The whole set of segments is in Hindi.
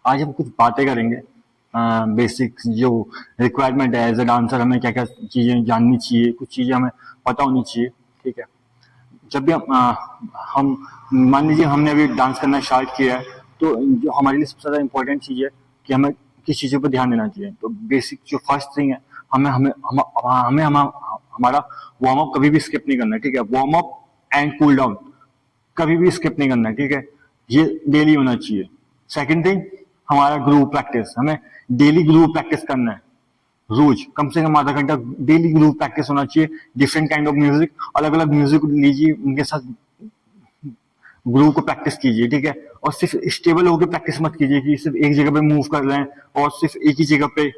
आज हम कुछ बातें करेंगे बेसिक जो रिक्वायरमेंट है एज ए डांसर, हमें क्या क्या चीज़ें जाननी चाहिए, कुछ चीज़ें हमें पता होनी चाहिए। ठीक है, जब भी हम मान लीजिए हमने अभी डांस करना स्टार्ट किया है, तो जो हमारे लिए सबसे ज़्यादा इम्पोर्टेंट चीज़ है कि हमें किस चीज़ों पर ध्यान देना चाहिए। तो बेसिक जो फर्स्ट थिंग है, हमें हमें हम, हमें हम, हमारा वार्म अप कभी भी स्किप नहीं करना है। ठीक है, warm up and cool down कभी भी स्किप नहीं करना है। ठीक है, ये डेली होना चाहिए। सेकंड थिंग, हमारा ग्रुप प्रैक्टिस, हमें डेली ग्रुप प्रैक्टिस करना है। रोज कम से कम आधा घंटा डेली ग्रुप प्रैक्टिस होना चाहिए। डिफरेंट काइंड ऑफ म्यूजिक, अलग अलग म्यूजिक लीजिए, उनके साथ ग्रुप को प्रैक्टिस कीजिए। ठीक है, और सिर्फ स्टेबल होकर प्रैक्टिस मत कीजिए कि सिर्फ एक जगह पे मूव कर रहे हैं और सिर्फ एक ही जगह पे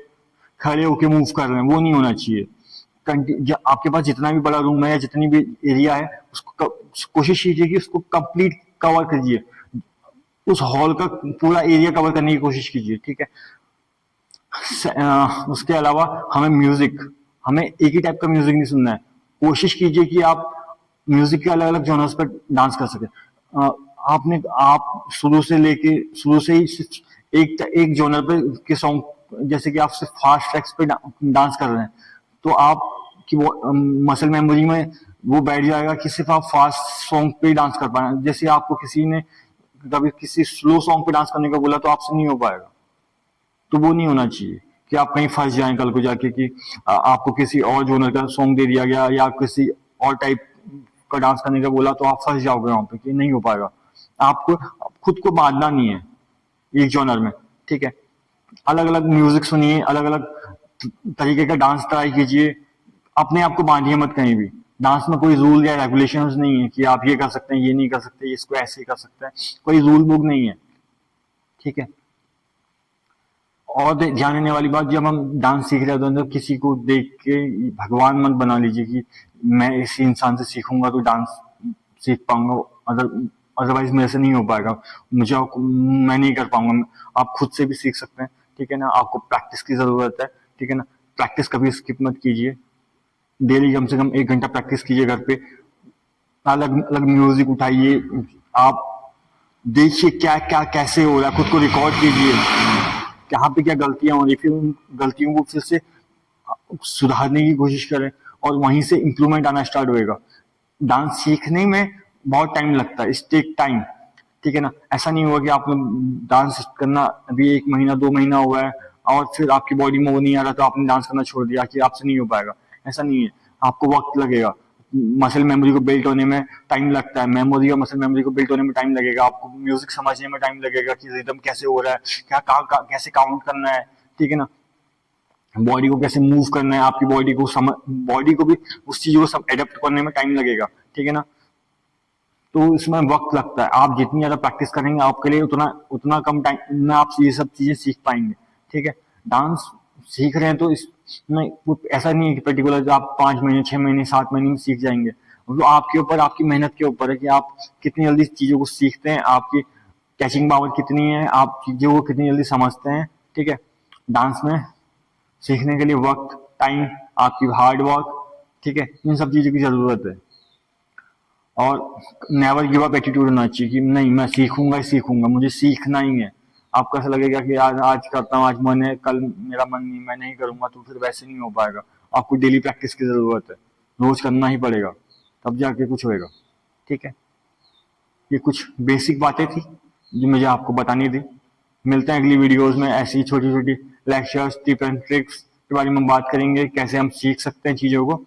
खड़े होकर मूव कर रहे हैं, वो नहीं होना चाहिए। आपके पास जितना भी बड़ा रूम है या जितनी भी एरिया है, उसको कोशिश कीजिए कि उसको कंप्लीट कवर कीजिए, उस हॉल का पूरा एरिया कवर करने की कोशिश कीजिए। ठीक है, उसके अलावा हमें एक ही टाइप का म्यूजिक नहीं सुनना है। कोशिश कीजिए कि आप म्यूजिक के अलग अलग जॉनर्स पर डांस कर सके। आप शुरू से ही सिर्फ एक जॉनर पे के सॉन्ग, जैसे कि आप सिर्फ फास्ट ट्रैक्स पे डांस कर रहे हैं, तो आप की मसल मेमोरी में वो बैठ जाएगा कि सिर्फ आप फास्ट सॉन्ग पे डांस कर पाए। जैसे आपको किसी ने कभी किसी स्लो सॉन्ग पे डांस करने को बोला, तो आपसे नहीं हो पाएगा। तो वो नहीं होना चाहिए कि आप कहीं फंस जाएं कल को जाके कि आपको किसी और जोनर का सॉन्ग दे दिया गया या किसी और टाइप का डांस करने का बोला, तो आप फंस जाओगे वहां पे कि नहीं हो पाएगा। आपको खुद को बांधना नहीं है एक जॉनर में। ठीक है, अलग अलग म्यूजिक सुनिए, अलग अलग तरीके का डांस ट्राई कीजिए, अपने आप को बांधिए मत कहीं भी। डांस में कोई रूल या रेगुलेशंस नहीं है कि आप ये कर सकते हैं, ये नहीं कर सकते, इसको ऐसे ही कर सकते हैं, कोई रूल बुक नहीं है। ठीक है, और ध्यान देने वाली बात, जब हम डांस सीख रहे होते हैं तो किसी को देख के भगवान मत बना लीजिए कि मैं इसी इंसान से सीखूंगा तो डांस सीख पाऊंगा, अदरवाइज मेरे से नहीं हो पाएगा, मैं नहीं कर पाऊंगा। आप खुद से भी सीख सकते हैं। ठीक है ना, आपको प्रैक्टिस की जरूरत है। ठीक है ना, प्रैक्टिस कभी स्किप मत कीजिए। डेली कम से कम 1 घंटा प्रैक्टिस कीजिए घर पे। अलग अलग म्यूजिक उठाइए, आप देखिए क्या क्या कैसे हो रहा है, खुद को रिकॉर्ड कीजिए कहाँ पे क्या गलतियां हो रही, फिर उन गलतियों को फिर से सुधारने की कोशिश करें और वहीं से इंप्रूवमेंट आना स्टार्ट होएगा। डांस सीखने में बहुत टाइम लगता है, इट्स टेक टाइम। ठीक है ना, ऐसा नहीं हुआ कि आपने डांस करना अभी 1 महीना 2 महीना हुआ है और फिर आपकी बॉडी में वो नहीं आ रहा तो आपने डांस करना छोड़ दिया कि आपसे नहीं हो पाएगा। ऐसा नहीं है, आपको वक्त लगेगा। मसल मेमोरी को बिल्ड होने में टाइम लगता है, मेमोरी और मसल मेमोरी को बिल्ड होने में टाइम लगेगा, आपको म्यूजिक समझने में टाइम लगेगा कि रिदम कैसे हो रहा है, कैसे काउंट करना है। ठीक है ना, बॉडी को कैसे मूव करना है, आपकी बॉडी को भी उस चीजों को सब एडेप्ट करने में टाइम लगेगा। ठीक है ना, तो इसमें वक्त लगता है। आप जितनी ज्यादा प्रैक्टिस करेंगे आपके लिए उतना उतना कम टाइम में आप ये सब चीजें सीख पाएंगे। ठीक है, डांस सीख रहे हैं तो इसमें ऐसा नहीं है कि पर्टिकुलर आप 5 महीने 6 महीने 7 महीने में सीख जाएंगे। वो आपके ऊपर, आपकी मेहनत के ऊपर है कि आप कितनी जल्दी चीजों को सीखते हैं, आपकी कैचिंग पावर कितनी है, आप चीजों को कितनी जल्दी समझते हैं। ठीक है, डांस में सीखने के लिए वक्त, टाइम, आपकी हार्ड वर्क, ठीक है, इन सब चीजों की जरूरत है। और नेवर गिव अप एटीट्यूड होना चाहिए कि नहीं मैं सीखूंगा ही सीखूंगा, मुझे सीखना ही है। आपको ऐसा लगेगा कि आज करता हूँ, आज मन है, कल मेरा मन नहीं, मैं नहीं करूंगा, तो फिर वैसे नहीं हो पाएगा। आपको डेली प्रैक्टिस की जरूरत है, रोज करना ही पड़ेगा, तब जाके कुछ होएगा। ठीक है, ये कुछ बेसिक बातें थी जो मुझे आपको बतानी थी। मिलते हैं अगली वीडियोस में, ऐसी छोटी छोटी लेक्चर्स, टिप एंड ट्रिक्स के बारे में बात करेंगे, कैसे हम सीख सकते हैं चीजों को।